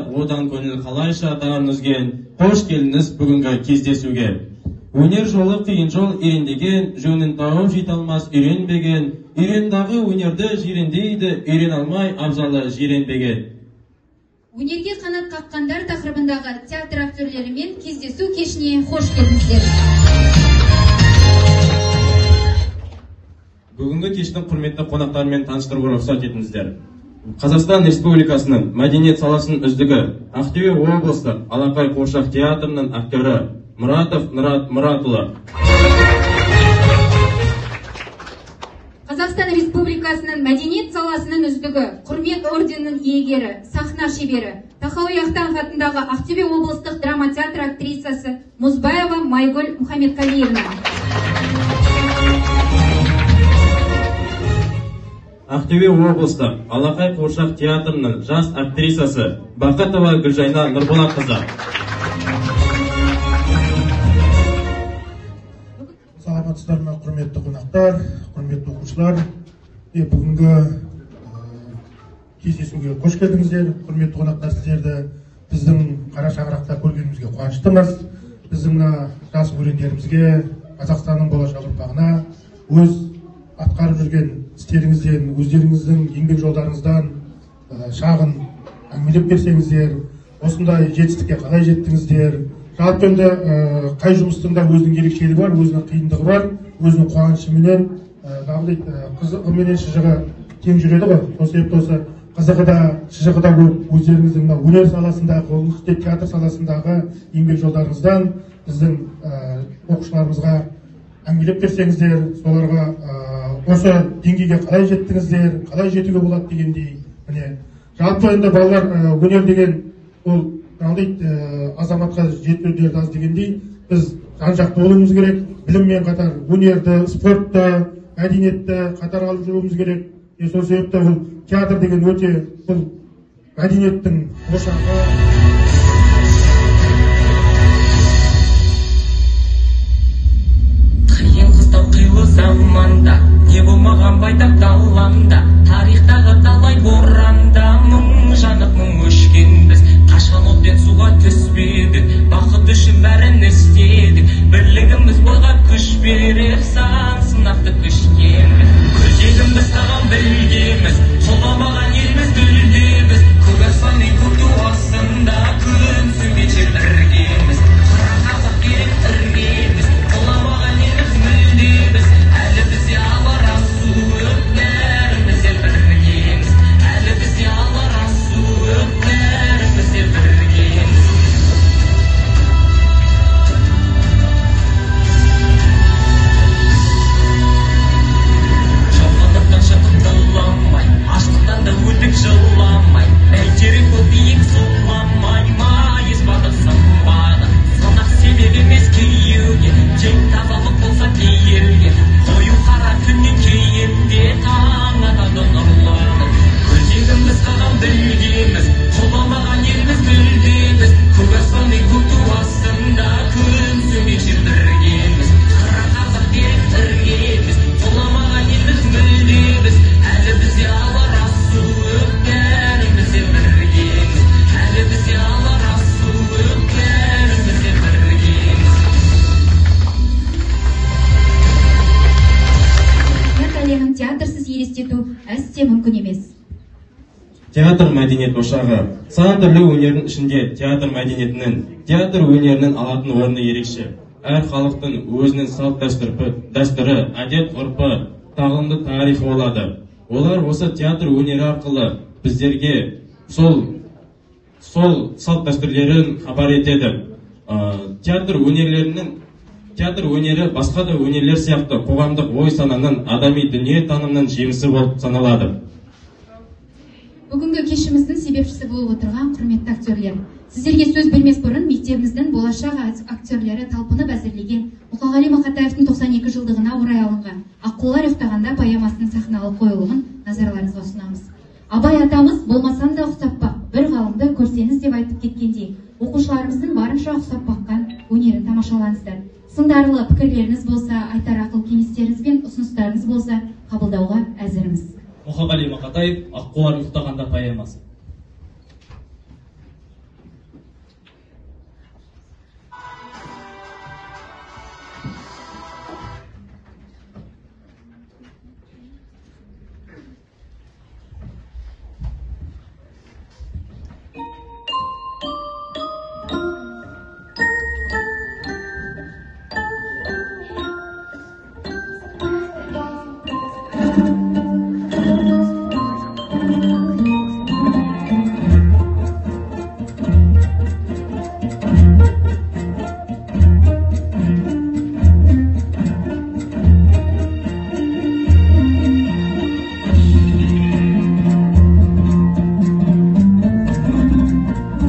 одан көңіл қалайша дарынызген, қош келдіңіз бүгінгі кездесуге. Өнер жолы қиын жол ерендеген, жөнін тауып жете алмас үйренбеген, үйрендағы өнерді жирендейді, үйрен алмай абзалы жиренбеген. Өнерге қанат қаққандар тақырыбындағы театр актерлерімен кездесу кешіне қош келдіңіздер. Бүгінгі кештің құрметті қонақтарымен таныстыруға рұқсат етіңіздер. Қазақстан Республикасының мәдениет саласының үздігі, Ақтөбе облыстық Алақай қуыршақ театрының актері Мұратов Нұрат Мұратұлы. Қазақстан Республикасының мәдениет саласының үздігі, құрмет орденінің иегері, сахна шебері, Тахауи Ахтанов атындағы Ақтөбе облыстық драма театр актрисасы Мұзбаева Майгүл Мұхаммедқалиевна. Ақтөбе облыстық Алақай қуыршақ театрының жас актрисасы Бақытова Гүлжайна Нұрболатқызы. Саламатсыздар ма, құрметті қонақтар, құрметті оқушылар. Бүгінгі кездесуге қош келдіңіздер. Құрметті қонақтар, сіздерді біздің қара шаңырақта көргенімізге қуаныштымыз. Біздің жас өрендерімізге, Қазақстанның болашақ ұрпағына өз атқарып жүрген істеріңізден, өздеріңіздің еңбек жолдарыңыздан шағын әңгімелеп берсеңіздер, осындай жетістікке қалай жеттіңіздер, жалпы енді қай жұмыстың да өзінің ерекшелігі бар, өзінің қиындығы бар, өзінің қуанышыменен, қызығы менен шыжығы тең жүреді ғой. Осы себепті осы қызығы да, шыжығы да көп өздеріңіздің өнер саласындағы, қолөнер театр саласындағы еңбек жолдарыңыздан біздің оқушыларымызға әңгімелеп берсеңіздер, соларға осы деңгейге қалай жеттіңіздер, қалай жетуге болады дегендей. Міне, жалпы енді балалар өнер деген ол азаматқа жетпеуден аз дегендей, біз жан-жақты болуымыз керек, біліммен қатар өнерді, спортты, мәдениетті қатар алып жүруіміз керек. Сол себепті бұл театр деген өте бұл мәдениеттің ошағы. Заманда не болмаған байтақ даламда, тарихтағы талай боранда мың жанып мың өшкенбіз. Қашқан оттен суға түспедік, бақыт үшін бәрін істедік. Бірлігіміз бойға күш берер, сан сынақты күшкенбіз. Көздегіміз саған білгеміз, қолдамаған елміз гүлдеміз. Көк аспанның көк туасында күн сөнбейше біргеміз. Қара қазақ керек іргеміз, қолдамаған елміз мүлдеміз. Театр мәдениет ошағы. Сан түрлі өнердің ішінде театр мәдениетінің, театр өнерінің алатын орны ерекше. Әр халықтың өзінің салт дәстүрі, әдет ғұрпы, тағылымды тарихы болады. Олар осы театр өнері арқылы біздерге сол салт дәстүрлерін хабар етеді. Театр өнері басқа да өнерлер сияқты қоғамдық ой сананың, адами дүние танымның жемісі болып саналады. Бүгінгі кешіміздің себепшісі болып отырған құрметті актерлер. Сіздерге сөз бермес бұрын мектебіміздің болашақ актерлері талпынып әзірлеген Мұқағали Мақатаевтың 92 жылдығына орай алынған Аққулар ұйықтағанда поэмасының сахналық қойылымын назарларыңызға ұсынамыз. Абай атамыз болмасам да ұқсап бақ, бір ғалымды көрсеңіз деп айтып кеткендей, оқушыларымыздың барынша ұқсап баққан өнерін тамашалаңыздар. Сындарлы пікірлеріңіз болса, айтар ақыл кеңестеріңіз бен ұсыныстарыңыз болса, қабылдауға әзірміз. Мұқағали Мақатаев Аққулар ұйықтағанда поэмасы.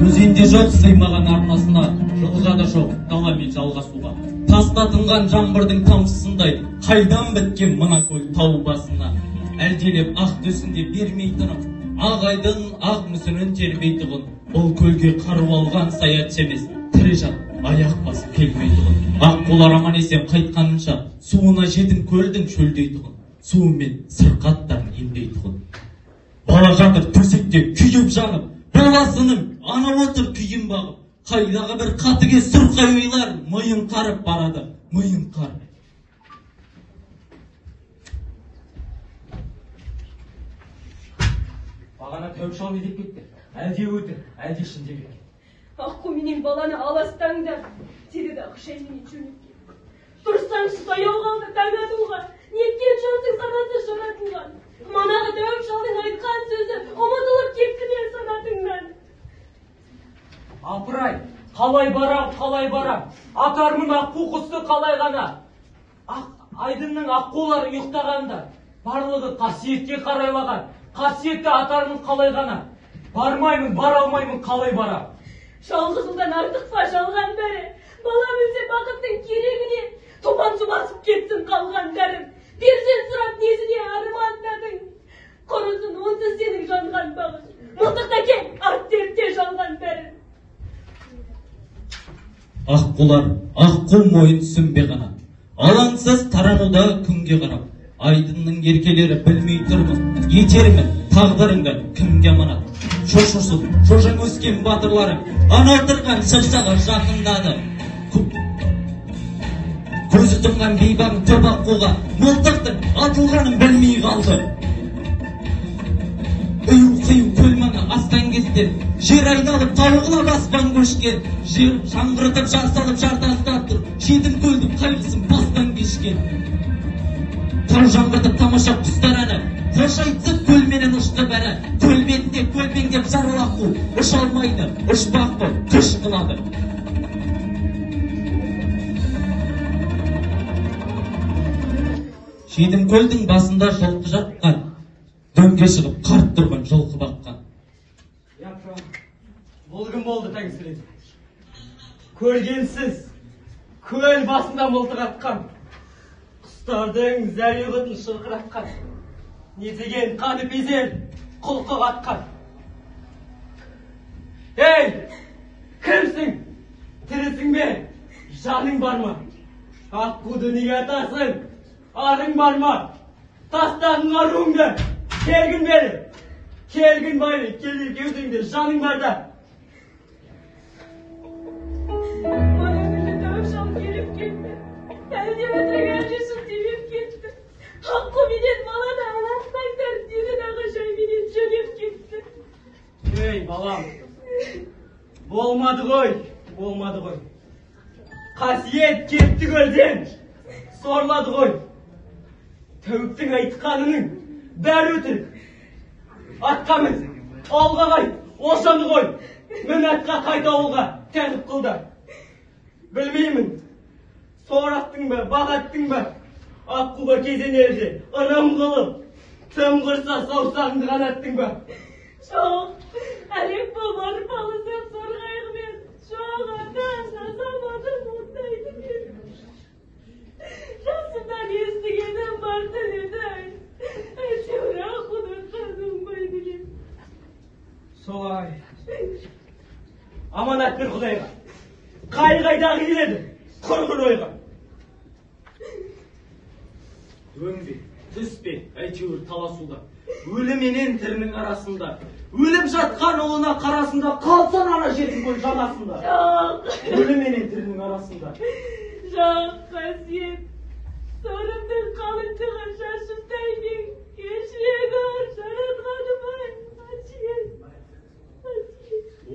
өзенде жоқ сыймаған арнасына, жылға да жоқ даламен жалғасуға. Таста тынған жаңбырдың тамшысындай, қайдан біткен мына көл тау басына. Әлделеп ақ төсінде бермей тынып, ақ айдың ақ мүсінін тербей тұғын. Бұл көлге қару алған саятшы емес, тірі жан аяқ басып келмей тұғын. Ақ қолар аман есен қайтқанынша, суына жетін көлдің шөлдей тұғын. Суымен сырқаттарын емдей тұғын. Бала жатыр төсекте күйіп жанып, баласының ана отыр күйін бағып. Қайдағы бір қатыге сұрқай ойлар, миын қарып барады, миын қарып. Бағана тәуіп шал не деп кетті? Әлде өтір, әлде шын деп екен. Аққу менен баланы аластаңдар, деді дағы шәйменен жөнекке. Тұрсаңшы таяу қалды таң атуға, неткен жансың санасы жаратылған. Манағы тәуіп шалдың айтқан сөзі ұмытылып кетті мен санатыңнан. Апырай, қалай барам, атармын аққу құсты қалай ғана. Айдынның аққулары ұйықтағанда, барлығы қасиетке қарайлаған, қасиетті атармын қалай ғана. Бармаймын, бара алмаймын, қалай барам. Жалғызылдан артық па жалған бәрі, балам өлсе бақыттың керегіне, томан су басып кетсін қалған дәрім. Берсен сұрап несіне армандадың, құрысын онсыз сенің жанған бағын. Мылтықта кең, арт дертте жалған бәрі. Аққулар, аққу мойын сүмбе ғана, алаңсыз тарануда күнге қарап, айдынның еркелері білмей тұрмын, етермін тағдырыңды кімге аманат. Шошырсып, шошаң өскен батырларың, ана отырған шыршаға жақындады. Көзі тұнған бейбағын төп аққуға, мылтықтың атылғанын білмей қалды. Үйу-қию көл маңы астан кестен, жер айналып тауғылап аспан көшкен, жер жаңғыртып жасалып жартастап тұр, жетім көлдің қайғысын бастан кешкен. Тау жаңғыртып тамаша құстар әні, қош айтсып көлменен ұшты бәрі, көл бетінде көлбеңдеп жарыл аққу, ұша алмайды, ұшпақ болып күш қылады. Жетім көлдің басында жылқы жатқан, дөңге шығып қарт тұрған жылқы баққан. Бұл кім болды тәңсіреді? Көргенсіз, көл басында мылтық атқан, құстардың зәре-құтын шырқыратқан, нетеген қаны безер, құлқы қатқан. Ей, кімсің? Тірісің бе? Жаның бар ма? Аққуды неге атасың? Арың бар ма? Тастағың аруыңды, келгін бері. Келгін бәрі, келер кеудеңде жаның бар да. Бана күні тәуіп шал келіп кетті. Әлде өтірік әжесін тебеп кетті. Аққу менен баланы аластаңдар, деді дағы шәйменен жөнеп кетті. Ей, балам, болмады ғой. Қасиет кетті көлден, сорлады ғой. Тәуіптің айтқанының бәрі өтірік. Атқа мін, ауылға қайт, осаны ғой. Мін атқа қайт ауылға, тәңіп қылды. Білмеймін, сорақтың ба, бағаттың ба, аққуға кезенерде ырым қылып, тым құрса саусағыңды қанаттың ба. Жоқ, әлек болып арпалы сап сарғайғымен, жоқ ата, жасамадым ондайды мен. Жасымдан естігенім барды деді. Әйтеуір аққуды қанымбайды деп. Солай. Аманат бір Құдайға. Қайдағы келеді, құрғыр ойға. Өңбе, түспе, әйтеуір таласуда. Өліменен тірінің арасында. Өліп жатқан ұлына қарасында, қалсан ана жетім көл жанасында. Жоқ. Өліменен тірінің арасында. Жоқ, қасиет. Сорымның қалыңдығы шашымдай мен кешірегі жаратқанымай.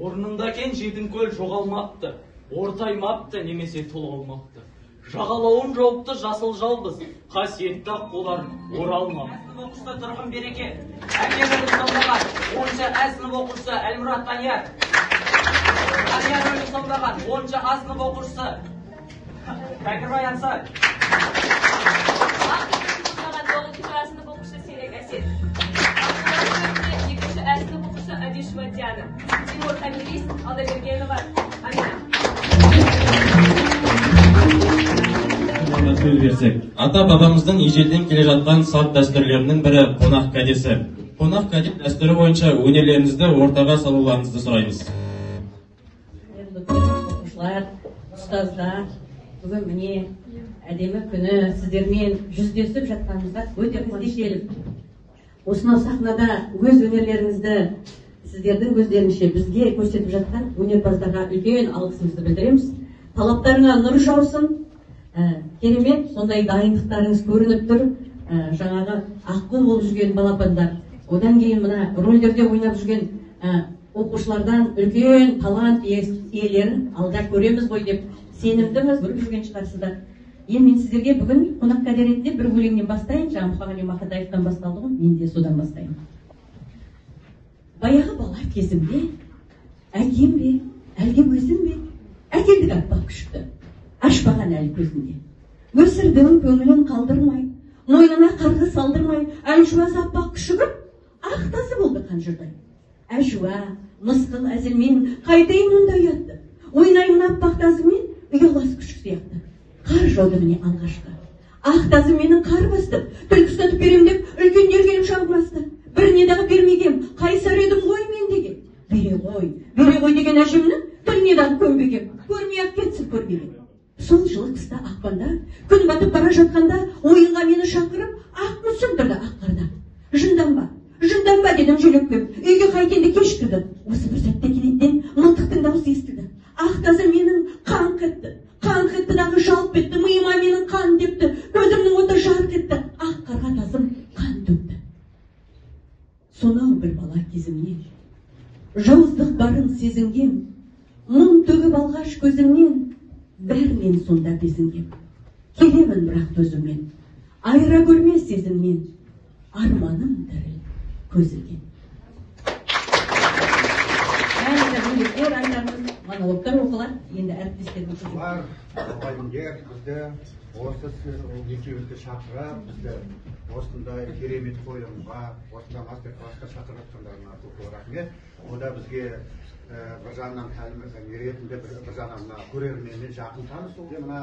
Орнында кен жетім көл жоғалмапты, ортаймапты, немесе толғалмапты. Жағалауын жауыпты жасыл жалбыз, қасиетті аққулар оралмапты. Оқушысы тұрғын береке, әке бөлім сомдаған, 10-шы А сынып оқушысы Әлмұрат Танияр. Танияр бөлім сомдаған, 10-шы А сынып оқушысы Бәкірбай Ансар. Саған 9-шы А сынып оқушысы Серек Әсет. 2-шы А сынып оқушысы Әдеш Кулешова Диана, Тимур Хамилис, Алдабергенова Амина. Сөз берсек, ата-бабамыздың ежелден келе жатқан салт дәстүрлерінің бірі қонақ кәдесі. Қонақ кәде дәстүрі бойынша өнерлеріңізді ортаға салуларыңызды сұраймыз. Оқушылар, ұстаздар, бүгін міне әдемі күні сіздермен жүздесіп жатқанымызға өте қуаныштымын. Осынау сахнада өз өнерлеріңізді сіздердің өздеріңізше бізге көрсетіп жатқан өнерпаздарға үлкен алғысымызды білдіреміз. Талаптарыңа нұр жаусын. Керемет, сондай дайындықтарыңыз көрініп тұр. Жаңағы аққу болып жүрген балапандар, одан кейін мына рөлдерде ойнап жүрген оқушылардан үлкен талант иелерін алда көреміз ғой деп сенімдіміз, көріп жүрген шығарсыздар. Енді мен сіздерге бүгін қонақ кәде ретінде бір өлеңнен бастайын. Жаңа Мұхағали Мақатаевтан басталды ғой, мен де содан бастайын. Баяғы бала кезімде әкем бе, әлде өзім бе, әкелдік аппақ күшікті, ашпаған әлі көзінде. Өсірдің көңілін қалдырмай, мойнына қарғы салдырмай, әлжуаз аппақ күшігім ақтасы болды қанжырдай. Әжуа, мысқыл әзілмен қайтайын онда ұятты, ойнаймын аппақ тазымен ұялас күшік сияқты. Қар жауды міне алғашқы. Ақ тазы менің қар басты, түлкі ұстатып берем деп үлкендер келіп шағыласты. Біріне дағы бермегем, қайсар едім ғой мен деген. Бере ғой деген әжемнің тіліне дағы көнбегем, көрмей-ақ кетсін көрмеген. Сол жылы қыста ақпанда, күн батып бара жатқанда ойынға мені шақырып, ақ мүсін тұрды ақ қарда. Жынданба дедім жөлекпем, үйге қайтенде кештірді. Осы бір сәтте кенеттен мылтықтың дауысы естілді. Ақ тазы менің қан қытты дағы жалп етті, миыма менің қан депті, көзімнің оты жарқ етті, ақ қарға тазым қан төкті. Сонау бір бала кезімнен, жауыздық барын сезінгем, мұң төгіп алғаш көзімнен, бәрінен сонда безінгем. Келемін бірақ төзіммен, айыра көрме сезіммен, арманым діріл көзілген. Әр айтарымыз монологтар оқылар, енді әріптестердің көзі. Мұғалімдер бізді осы екеуімізді шақырып, бізді осындай керемет қойылымға, осындай мастер-классқа шақырып жатқандарына көп рахмет. Ода бізге бір жағынан ретінде бір жағынан көрерменмен жақын танысу. Мына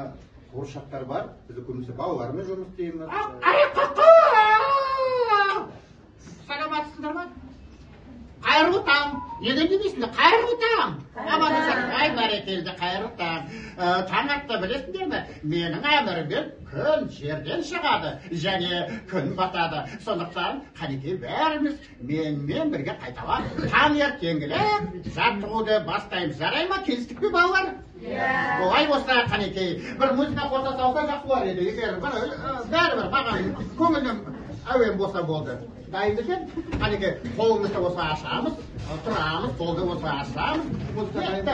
қуыршақтар бар, біз көбінесе балалармен жұмыс істейміз. Саламатсыздар ма? Қайырлы таң. Неден демейсіңдер? Қайырлы таң. Ай, бәрекелді, қайырлы таң. Таң атты білесіңдер ме? Менің әміріммен күн жерден шығады, және күн батады. Сондықтан қанекей бәріміз менімен бірге қайталап, таңертеңгілік жаттығуды бастаймыз. Жарай ма? Келістік пе балалар? Олай болса қанекей бір музыка қоса салса жақсы болар еді. Бәрібір маған көңілім әуен болса болды. Дайынды екен, қанекей қолымызды осы ашамыз, тұрамыз, қолды осы ашамыз. Кетті.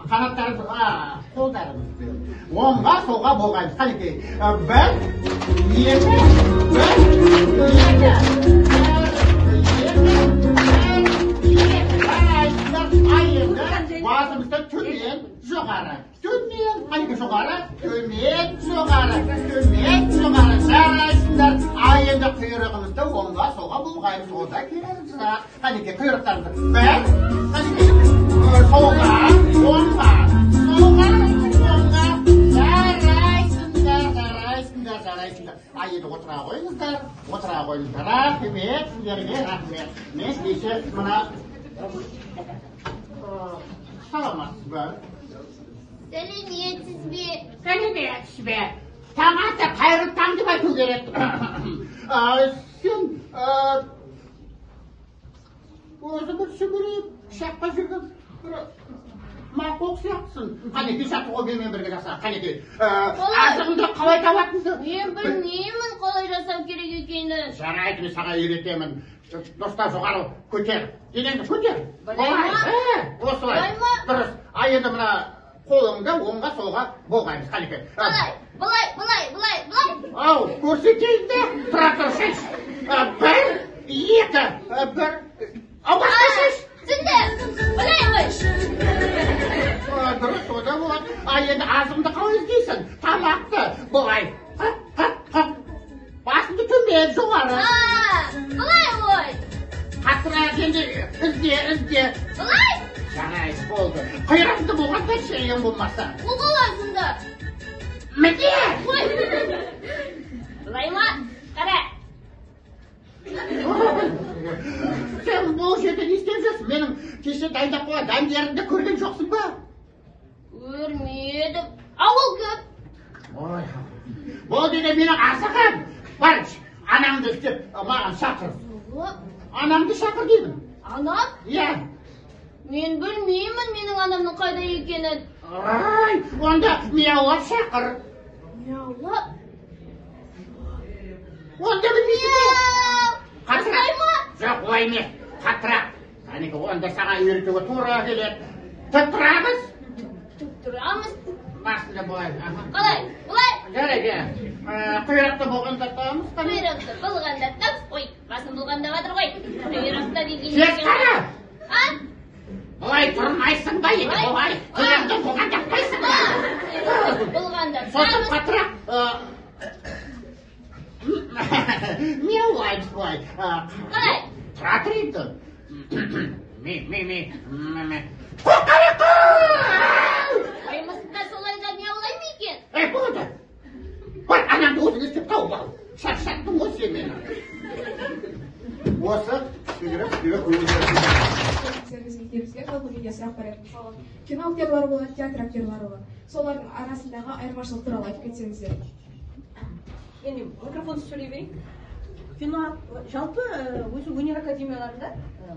Қанаттарымыз, қолдарымыз. Оңға, солға болғаймыз. Қанекей, басымызды төмен, жоғары. Төмен, қанекей жоғары, төмен, жоғары, төмен, жоғары. Жарайсыңдар. Енді құйрығымызды оңға, солға бұлғаймыз. Ода келерімізді. Қанекей құйрықтарымызды. Қанекей солға, оңға, солға, оңға. Жарайсыңдар. Енді отыра қойыңыздар. Рахмет, сіздерге рахмет. Мен дейше мұна саламатсыз ба? Сәлеметсіз бе? Таң атты, қайырлы таң деп айту керек. Сен өзі бір сүгіріп, шаққа жүрген мақоқ сияқтысың. Қанекей шаққыға белмен бірге жаса. Қанекей, азығыңды қалай табатынды? Мен білмеймін қалай жасау керек екенді. Жарайды, мен саған үйретемін. Достар жоғары көтер. Денеңді көтер. Осылай. Дұрыс. Енді мына қолыңды оңға солға болғаймыз. Қанекей. Бұлай. Ау, көрсетейін де. Тұра тұрсыз. Бір, екі, бір. Басқа шеш. Түсінді. Бұлай. Дұрыс, ода болады. Енді азымды қалай іздейсің? Тамақты. Бұлай. Басымды төмен, жоғары. Бұлай. Қаттырақ енді ізде. болды. Қайраңды болғанда шейін болмаса. Ол қаласында. Міне! Лайма, қара. Сен бұл жерде не істеп жүрсің? Менің кеше дайындап қойған дәмдерімді көрген жоқсың ба? Көрмедім. Ауыл көп. Ой, бұл дене менің асықым. Бар, анамды істеп маған шақыр. Анамды шақыр деймін. Анам? Иә. Мен білмеймін менің анамның қайда екенін. Ай, онда мияулап шақыр. Мияулап? Онда білмейсің бе? Қастай ма? Жоқ, олай емес. Қатырақ. Кәнекі онда саған үйретуге тура келеді. Тік тұрамыз? Тік тұрамыз. Басында былай. Қалай? Бұлай? Жарайды. Құйрықты болғанда тамыз. Құйрықты болғанда тамыз. Ой, басын болғанда батыр ғой. Құйрықты деген... Сес қана! Ан? Бұлай тұрмайсың ба еді? Бұлай құйрықты болғанда қайсың ба? Құйрықты болғанда тамыз. Сосын қатырақ. Мияулаймыз бұлай. Қалай? Тұра тұр енді. Қоқарықы! Аймысында солайда мияулай ма екен? Болды. Ой, анамды өзің істеп тауып ал. Шаршаттың ғой сен мені. Осы сүйреп мектебімізге жалпы менде сұрақ бар еді. Мысалы, кино актерлары болады, театр актерлары болады. Солардың арасындағы айырмашылық туралы айтып кетсеңіздер. Енді микрофонсыз сөйлей берейін. Кино жалпы өзі өнер академияларында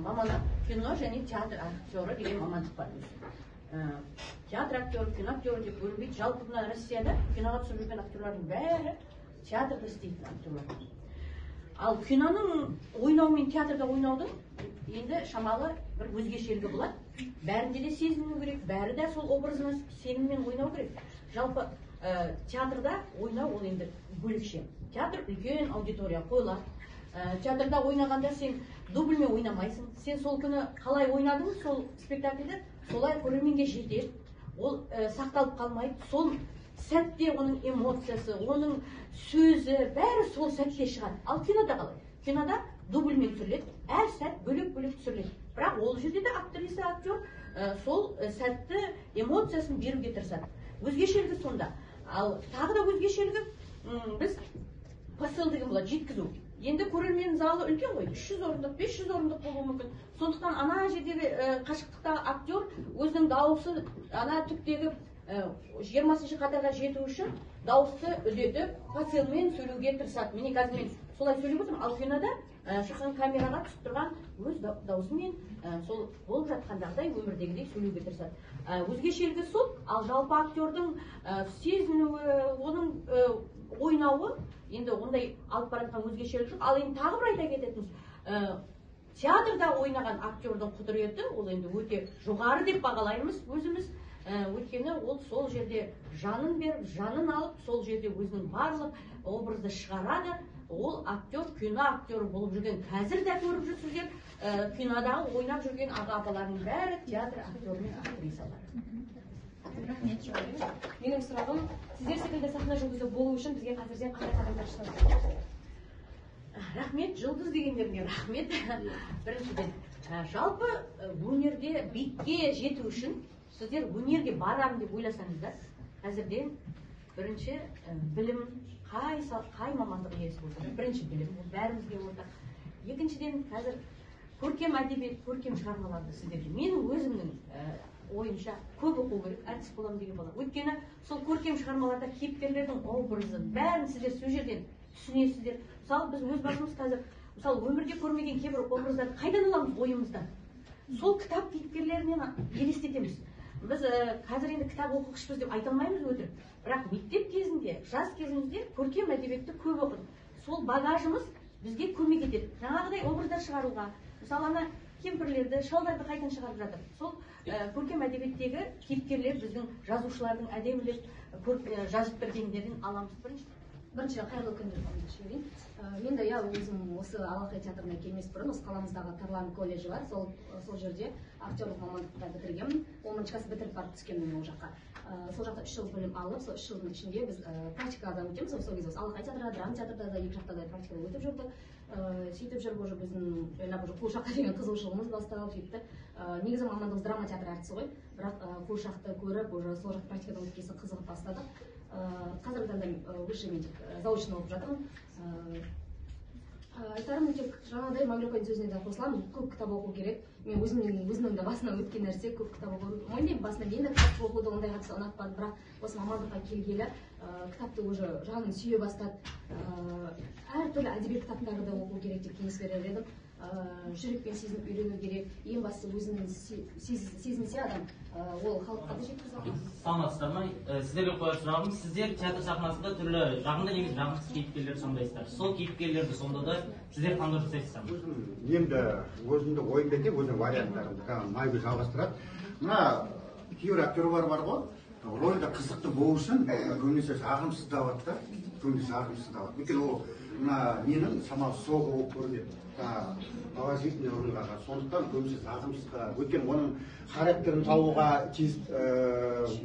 мамандық кино және театр актері деген мамандық бар. Театр актері, кино актері деп бөлінбейді. Жалпы мына Россияда киноға түсіп жүрген актерлардың бәрі театрда істейтін актерлар. Ал киноның ойнау мен театрда ойнаудың енді шамалы бір өзгешелігі болады. Бәрінде де сезіну керек, бәрі де сол образына сеніммен ойнау керек. Жалпы театрда ойнау ол енді бөлекше. Театр үлкен аудитория қойылады. Театрда ойнағанда сен дубльмен ойнамайсың. Сен сол күні қалай ойнадың, сол спектакльді солай көрерменге жетеді. Ол сақталып қалмайды. Сол сәтте оның эмоциясы, оның сөзі, бәрі сол сәтте шығады. Ал кинода қалай? Кинода дубльмен түсіріледі, әр сәт бөлек-бөлек түсіріледі. Бірақ ол жерде де актриса, актер сол сәтті эмоциясын беруге тырысады. Өзгешелігі сонда. Ал тағы да өзгешелігі біз посыл деген болады, жеткізу. Енді көрермен залы үлкен ғой, 300 орындық, 500 орындық болуы мүмкін. Сондықтан ана жердегі қашықтықтағы актер өзінің дауысы ана түптегі 20-ші қатарға жету үшін дауысты үдетіп, посылмен сөйлеуге тырысады. Міне қазір мен солай сөйлеп отырмын. Ал кинода шыққан камераға түсіп тұрған өз даусымен сол болып жатқандағыдай өмірдегідей сөйлеуге тырысады. Өзгешелігі сол, ал жалпы актердің сезінуі, оның ойнауы енді ондай алып баратқан өзгешелік жоқ. Ал енді тағы бір айта кететініміз, театрда ойнаған актердің құдіреті ол енді өте жоғары деп бағалаймыз өзіміз. Өйткені ол сол жерде жанын беріп, жанын алып, сол жерде өзінің барлық образды шығарады. Ол актер, кино актері болып жүрген, қазір де көріп жүрсіздер, кинодағы ойнап жүрген аға-апалардың бәрі театр актері мен актрисалары. Рахмет, менің сұрағым, сіздер секілді сахна жұлдызы болу үшін бізге қазірден қандай қадамдар жасау? Рахмет, жұлдыз дегендеріңе рахмет. Біріншіден, жалпы өнерде биікке жету үшін сіздер өнерге барамын деп ойласаңыздар, қазірден бірінші білім, қай мамандық иесі болса, бірінші білім, бәрімізге ортақ. Екіншіден, қазір көркем әдебиет, көркем шығармаларды сіздерге менің өзімнің ойымша көп оқу керек, әртіс боламын деген бала. Өйткені сол көркем шығармаларда кейіпкерлердің образы, бәрін сіздер сол жерден түсінесіздер. Мысалы, біз өз басымыз қазір, мысалы, өмірде көрмеген кейбір образдарды қайдан аламыз ойымыздан? Сол кітап кейіпкерлерінен елестетеміз. Біз қазір енді кітап оқығышпыз деп айта алмаймыз өтірік. Бірақ мектеп кезінде, жас кезімізде көркем әдебиетті көп оқыдық. Сол багажымыз бізге көмек етеді. Жаңағыдай образдар шығаруға. Мысалы, ана кемпірлерді, шалдарды қайдан шығарып жатыр. Сол көркем әдебиеттегі кейіпкерлер біздің жазушылардың әдемілеп жазып бергендерін аламыз. Бірінші қайырлы күндер жіберейін. Мен де өзім осы Алақай театрына келмес бұрын осы қаламыздағы Тарлан колледжі бар. Сол жерде актерлік мамандықты бітіргенмін. математикасын бітіріп барып түскенмін ол жаққа. Сол жақта 3 жыл білім алып, сол 3 жылдың ішінде біз практикадан өтеміз. Сол кезде алақай театрда, драма театрда да екі жақта да практикада өтіп жүрдік. Сөйтіп жүріп уже біздің қуыршаққа деген қызығушылығымыз басталып сөйтті. Негізі мамандығымыз драма театр әртісі ғой, бірақ қуыршақты көріп уже сол жақта практикадан өткен соң қызығып бастадық. Қазіргі таңда высший мен заочно оқып жатырмын. Айтарым тек жаңағыдай Мәулепайдың сөзіне де қосыламын, көп кітап оқу керек. Мен өзімнің де басынан өткен нәрсе көп кітап оқу. Мойындаймын, басында мен де кітап оқуды ондай қатты ұнатпадым, бірақ осы мамандыққа келгелі кітапты уже жаным сүйе бастады. Әртүрлі әдебиет кітаптарды да оқу керек деп кеңес берер едім. Жүрекпен сезініп үйрену керек. Ең бастысы өзінің сезінсе адам, ол халыққа да жеткізе алады. Саламатсыздар ма? Сіздерге қояр сұрағым, сіздер театр сахнасында түрлі жағымды немесе жағымсыз кейіпкерлерді сомдайсыздар. Сол кейіпкерлерді сомдауда сіздер қандай жасайсыздар? Енді өзімді ойымда деп өзім варианттарымды майгүл жалғастырады. Мына кейбір актерлар бар ғой, рөлде қызықты болу үшін көбінесе жағымсыздавады да, өйткені ол менің самал соғы болып көрінеді. Положительный рөлға, сондықтан көбінесе жағымсызға, өйткені оның характерін табуға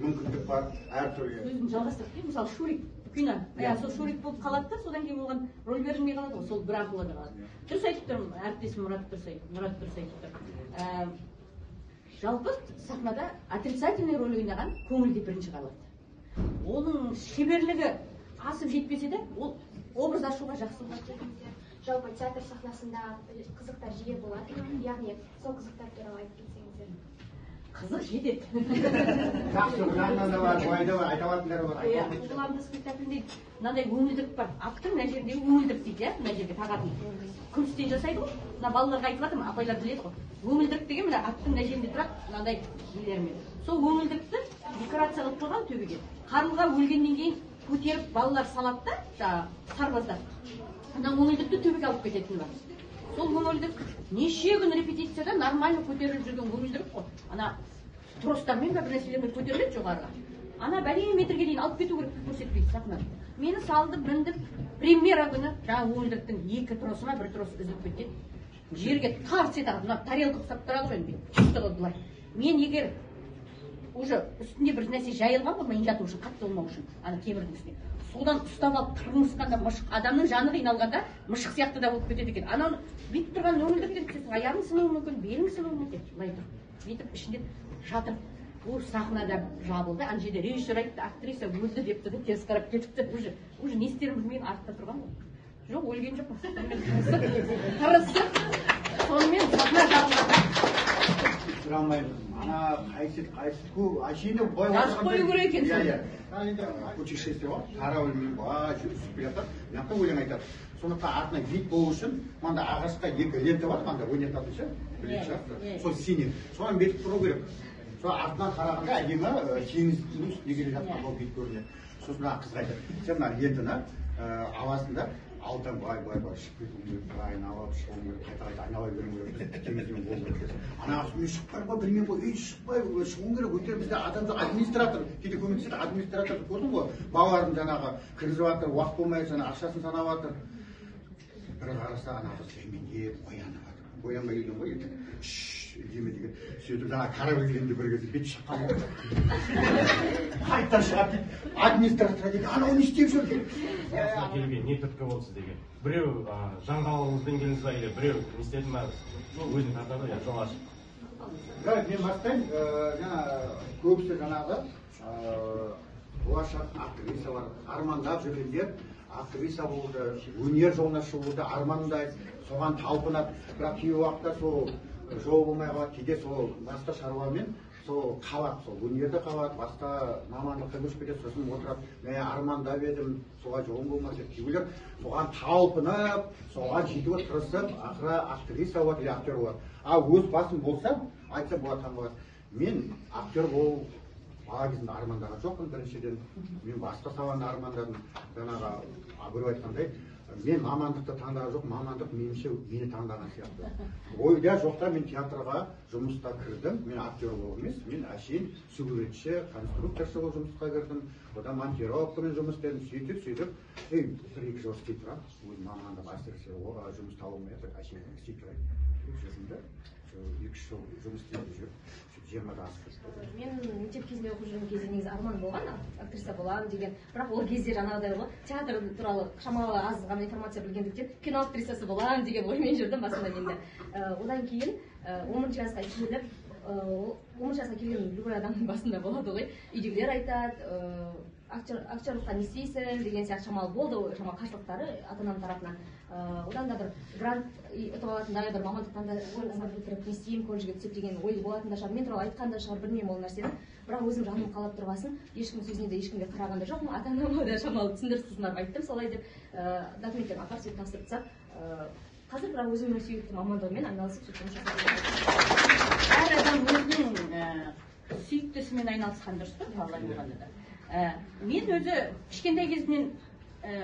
мүмкіндік бар әртүрлі. Өзім жалғастырып, мысалы Шурик кино, сол Шурик болып қалады да, содан кейін оған рөл берілмей қалады ғой, сол бір арқылы да қалады. Дұрыс айтып тұрмын, әріптесім Мұрат дұрыс айтып тұр. Жалпы сахнада отрицательный рөл ойнаған көңілде бірінші қалады. Оның шеберлігі асып жетпесе де, ол образ ашуға жақсы болады. Жалпы театр сахнасында қызықтар жиі болады, яғни сол қызықтар туралы айтып кетсеңіздер. Қызық жетеді. Жақсы, жағынан да бар, ойда бар, айта алатындар бар. Қоғамдық спектакльде мынандай өңілдік бар. Аттың мына жеріндегі өңілдік дейді, мына жерге тағатын. Күмістен жасайды ғой. Мына балаларға айтып жатырмын, апайлар біледі ғой. Өңілдік деген мына аттың мына жерінде тұрады, мынандай нелермен. Сол өңілдікті декорация қылып қойған төбеге. Қаруға өлгеннен кейін көтеріп балалар салады да, сарбаздар. Мына өңілдікті төбеге алып кететіні бар. Сол өңілдік неше күн репетицияда нормально көтеріліп жүрген өңілдік қой. Ана тростармен бір нәрселермен көтеріледі жоғарыға. Ана бәле метрге дейін алып кету керек көрсетпейді сахнада. Мені салды, міндім, премьера күні жаңа өңілдіктің екі тросыма бір трос үзіліп кетеді. Жерге тарс етеді, мына тарелка ұстап тұрады ғой енді. Тұстығы бұлай. Мен егер уже үстінде бір нәрсе жайылған ғой, мен жату үшін, қатты болмау үшін, ана темірдің үстіне. Содан ұстап алып тұрмысқанда мышық, адамның жаны қиналғанда мышық сияқты да болып кетеді екен. Ананы бүйтіп тұрған өңілдіктен түсесің, аяғың сынуы мүмкін, белің сынуы мүмкін. Былай тұр. Бүйтіп ішінде жатыр. Ол сахнада жабылды. Ана жерде режиссер айтты, актриса өлді депті де теріс қарап кетіпті. Уже не істерін білмей артта тұрған ғой. Жоқ, өлген жоқ. Тырысып, сонымен сахна жабылды. Сұрамаймын. Ана қайсы көп, әшейінде бой жазып қою керек екен. Енді путешествие ғой, қарауылмен жүрісіп келе жатыр, мына өлең айтады. Сондықтан артынан вид болу үшін, мында ағашқа екі лента бар, мында ойнататын ше, білетін шығарсыздар. Сол синий. Соған бетіп тұру керек. Сол артынан қарағанда әдемі теңіздің үстіне келе жатқан болып бет көрінеді. Сосын қызға айтады, сен мына лентаны аласың алдан бай шығып кетуің керек, айналып шығуың керек, қайта айнала беруің керек, теңізбен болу керек. Ана мен шықпай ма білмеймін ғой, шықпай шығуың керек, өйткені бізде адам жоқ, администратор, кейде көмектеседі, администратор көрдің ғой, балалардың жаңағы кіргізіп жатыр, уақыт болмай жаңа ақшасын санап жатыр. Бір қараса ана қыз сермендеп оянып жатыр, оянбай келген ғой, деме деген сөйтіп жаңа корабль келгенде бір кезде бет шыққан ғой. Қайта шығады дейді, администратор дейді, анау не істеп жүр деп. Келген не түрткі болды сіздерге? Біреу жаңғалыңызбен келдіңіз ба, или біреу не істеді ма? Өзін тартады, я жол ашып. Мен бастаймын, жаңа көбісі жаңағы болашақ актрисалар армандап жүргендер актриса болды, өнер жолына шығуды армандайды, соған талпынады, бірақ кей уақытта сол жол болмай қалады, кейде сол басқа шаруамен сол қалады, сол өнерді қалады, басқа мамандыққа көшіп кетеді, сосын отырады, мен армандап едім, соға жолым болмады деп, кейбіреулер соған талпынып, соған жетуге тырысып, ақыры актриса болады или актер болады. А өз басым болса, айтса болады, болады. Мен актер болу бала кезімде армандаған жоқпын біріншіден. Мен басқа саланы армандадым. Жаңағы біреу айтқандай, мен мамандықты таңдаған жоқ, мамандық меніңше мені таңдаған сияқты. Ойда жоқта мен театрға жұмыста кірдім. Мен актер болып емес, мен әшейін суретші, конструкторшы болып жұмысқа кірдім. Одан монтировкамен жұмыс істедім, сөйтіп, бір-екі жыл істей тұрамын. Өз мамандық әсіресе жұмыс таба алмай жатыр, әшейін істей тұрайын. 2 жыл жұмыс істеп жүріп 20-ға асып кетті. Мен мектеп кезінде оқып жүрген кезде негізі арман болған актриса боламын деген, бірақ ол кезде жаңағыдай ғой, театр туралы шамалы аз ғана информация білгендіктен кино актрисасы боламын деген оймен жүрдім басында менде. Одан кейін 10 жасқа келіп, 10 жасқа келген любой адамның басында болады ғой, үйдегілер айтады, актерлыққа не істейсің деген сияқты шамалы болды, шамалы қарсылықтары ата-анам тарапынан. Одан да бір грант ұтып алатындай бір мамандықтан да ойланып бітіріп не істеймін, колледжге түсіп деген ой болатын да шығар. Мен туралы айтқан да шығар, білмеймін ол нәрсені. Бірақ өзім жаным қалап тұрғасын, ешкім сөзіне де ешкімге қараған да жоқпын. Ата-анама да шамалы түсіндіріп айттым солай деп, документтерін апарып сөйтіп тапсырып тастап, қазір бірақ өзімнің сүйікті мамандығыммен айналысып жұмыс жасап жүрмін. Әр адам өзінің сүйіктісімен айналысқан дұрыс па, қалай болғанда да. Мен өзі кішкентай кезімнен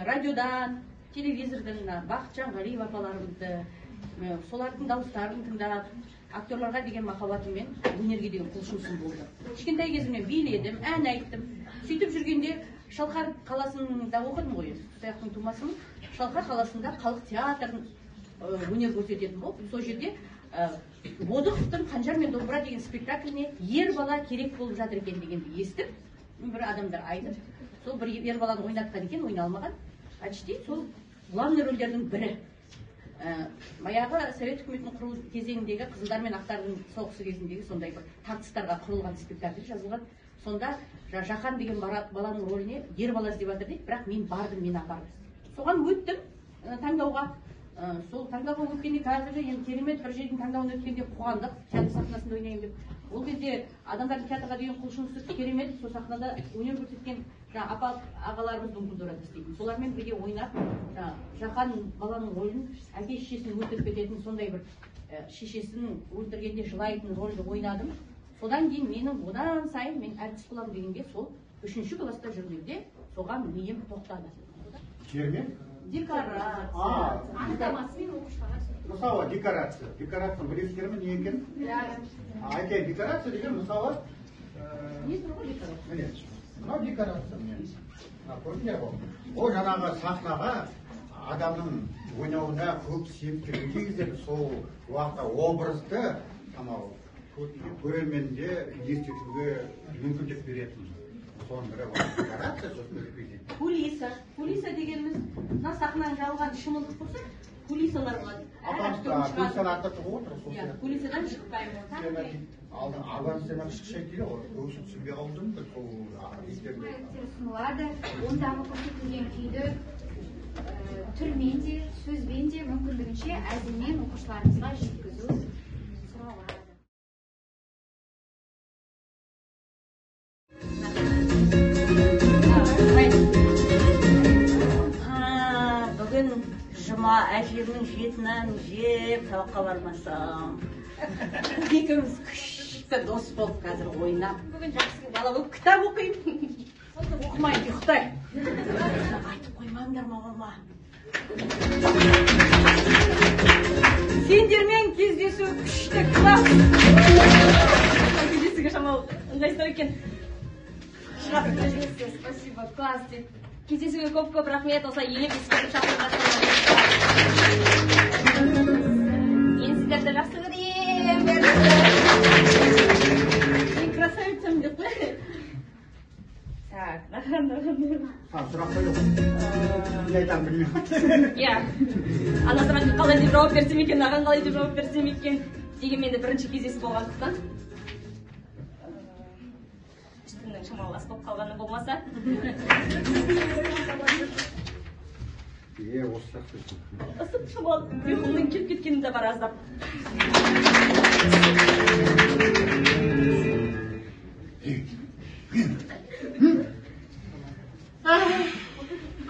радиодан, телевизордан Бақытжан Ғалиев апаларымызды, солардың дауыстарын тыңдап, актерларға деген махаббатыммен өнерге деген құлшынысым болды. Кішкентай кезімнен биледім, ән айттым. Сөйтіп жүргенде Шалқар қаласында оқыдым ғой, Саяқтың тумасымын. Шалқар қаласында халық театрын өнер көрсететін болып, сол жерде Бодықовтың «Қанжар мен домбыра» деген спектакліне ер бала керек болып жатыр екен дегенді естіп, бір адамдар айтып, сол бір ер баланы ойнатқан екен, ойна алмаған. Почти сол главный рөлдердің бірі. Баяғы Совет үкіметінің құрылу кезеңіндегі қызылдар мен ақтардың соғысы кезіндегі сондай бір тартыстарға құрылған спектакль жазылған. Сонда Жақан деген баланың рөліне ер бала іздеп жатыр дейді, бірақ мен бардым, мен апардым. Соған өттім таңдауға. Сол таңдауға өткенде қазір енді керемет бір жердің таңдауына өткенде қуандық, театр сахнасында ойнайын деп. Ол кезде адамдардың театрға деген құлшынысы керемет, сол сахнада өнер көрсеткен ағаларымыз Думбудурада істейтін. Солармен бірге ойнап, Жақан баланың рөлін әке шешесін өлтіріп кететін сондай бір шешесін өлтіргенде жылайтын рөлді ойнадым. Содан кейін менің одан сайын мен әртіс боламын дегенде сол 3-ші класста жүргенде соған миым тоқтады. Жермен? Декорация. Мысалы декорация. Декорация білесіздер ме не екен? Айтайын, декорация деген мысалы не тұр ғой декорация? Мынау декорация. Көрдіңдер ғой. Ол жаңағы сахнаға адамның ойнауына көп себепкер кезде сол уақытта образды көрерменде елестетуге мүмкіндік беретін. Соның бірі декорация, сосын репетиция. Кулиса. Кулиса дегеніміз мына сахнаның жалған шымылдық болса, кулисалар болады. Кулисаны аттап отыр. Кулисадан шықпаймын. Алған сцена шықшай дейді ғой. Көбісі түсінбей қалдым ба сол ұсынылады. Ондағы көрсетілген күйді түрмен де, сөзбен де мүмкіндігінше әзілмен оқушыларымызға жеткізу сұралады. Бүгін жұма әжемнің жетінен жеп сабаққа бармасам. Екеуміз күшті дос болып қазір ойнап. Бүгін жақсы бала болып кітап оқимын. Оқымай ұйықтай. Айтып қоймаңдар мамама. Сендермен кездесу күшті класс. Кездесуге шамалы ыңғайсыздар екен. Спасибо, класс деп. Кездесуге көп-көп рахмет, осылай елеп ескеріп шақырғандарыңызға. Мен сіздерді жақсы көремін. Мен красавицам деп қой. Так, сұрақ қойып. Не айтамын білмеймін. Иә. Ана сұрақ қалай деп жауап берсем екен, аған қалай деп жауап берсем екен деген менде бірінші кездесу болғандықтан. Үстімнің шамалы ас болып қалғаны болмаса. Осы сияқты. Ысып шамалы ұйқымның келіп кеткені де бар аздап.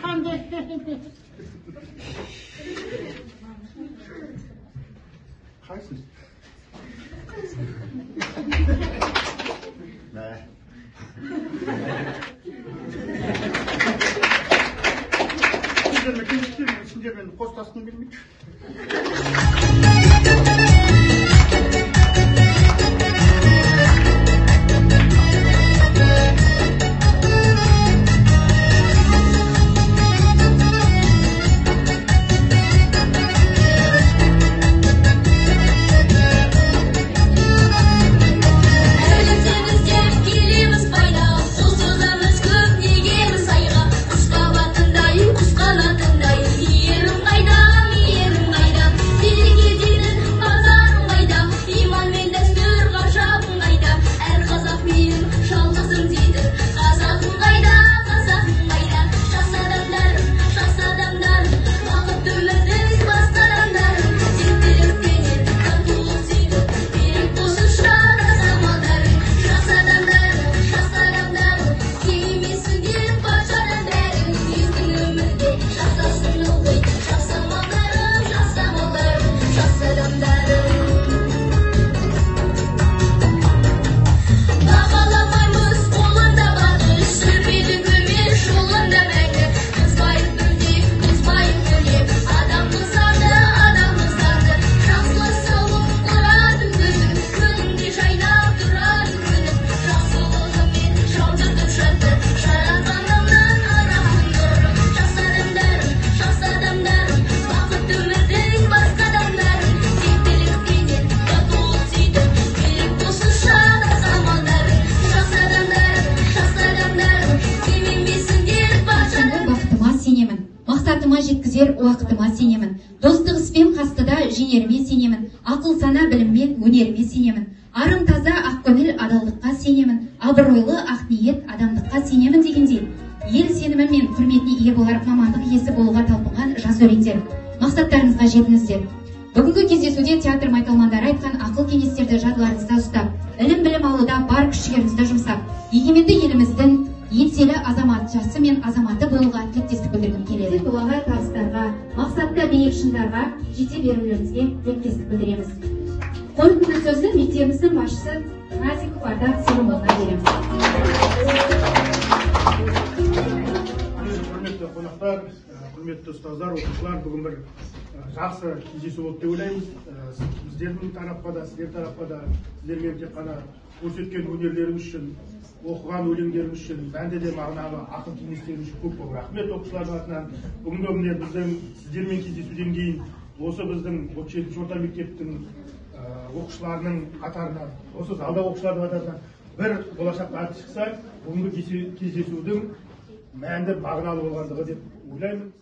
Қандай? Қайсың? Сендермен қоштасқым келмейді. өтер уақытыма сенемін. Достық іспен қастыда жеңеріме сенемін. Ақыл сана біліммен өнеріме сенемін. Арым таза ақкөңіл адалдыққа сенемін. Абыройлы ақ ниет адамдыққа сенемін дегендей. Ел сенімі мен құрметіне ие болар мамандық иесі болуға талпынған жас өрендер. Мақсаттарыңызға жетіңіздер. Бүгінгі кездесуде театр майталмандары айтқан ақыл кеңестерді жадыларыңызда ұстап, ілім-білім алуда бар күш-жігеріңізді жұмсап, егеменді еліміздің еңселі азаматшасы мен азаматы болуға тілектестік білдіргім келеді. Дуаға, табыстарға, мақсатты биік шыңдарға жете берулеріңізге тілектестік білдіреміз. Қорытынды сөзді мектебіміздің басшысы Назиков Ардақ Сырымұлына береміз. Құрметті қонақтар, құрметті ұстаздар, оқушылар, бүгін бір жақсы кездесу болды деп ойлаймыз. Біздердің тарапқа да, сіздер тарапқа да, сіздермен тек қана көрсеткен өнерлеріңіз үшін, оқыған өлеңдеріңіз үшін, бәнде де мағыналы ақыл кеңестеріңіз үшін көп рахмет оқушылардың атынан. Бүгінгі күнде біздің сіздермен кездесуден кейін осы біздің 37-ші орта мектептің оқушыларының қатарына, осы залда оқушылардың қатарына бір болашақта аты шықса, бүгінгі кездесудің мәнді мағыналы болғандығы деп ойлаймын.